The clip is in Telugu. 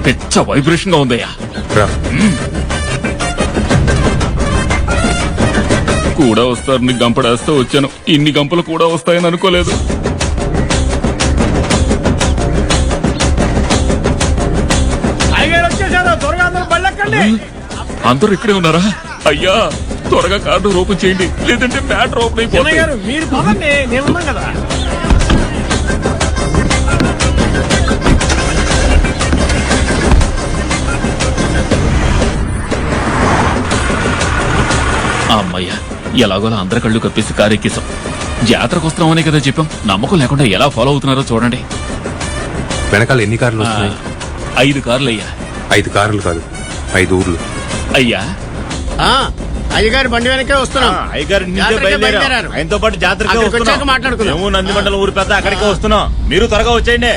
పిచ్చ వైబ్రేషన్ గా ఉందయ్యా. కూడా వస్తారని గంపడేస్తూ వచ్చాను. ఇన్ని గంపలు కూడా వస్తాయని అనుకోలేదు. అందరూ ఇక్కడే ఉన్నారా? అయ్యా త్వరగా కార్డు ఓపెన్ చేయండి, లేదంటే మ్యాటర్ ఓపెన్ అయిపోతుంది. మీరు పదండి, నేనున్నాం కదా. అమ్మయ్యా, ఎలాగోలా అందరి కళ్ళు కప్పేసి కారెక్కేశాం. జాతరకు వస్తున్నామనే కదా చెప్పాం. నమ్మకం లేకుండా ఎలా ఫాలో అవుతున్నారో చూడండి. వెనకాల ఎన్ని కార్లు వస్తున్నాయి? 5 కార్లు అయ్యా. 5 కార్లు కాదు, 5 ఊర్లు. అయ్యా అయ్యగారి బండి వెనకే వస్తున్నాం. అయ్యగారి నుంచే బయలుదేరారు. ఆయనతో పాటు జాతరకే వస్తున్నాం. మాట్లాడుకున్నాం. నందిమండలం ఊరు పెద్ద అక్కడికే వస్తున్నాం. మీరు త్వరగా వచ్చేయండి.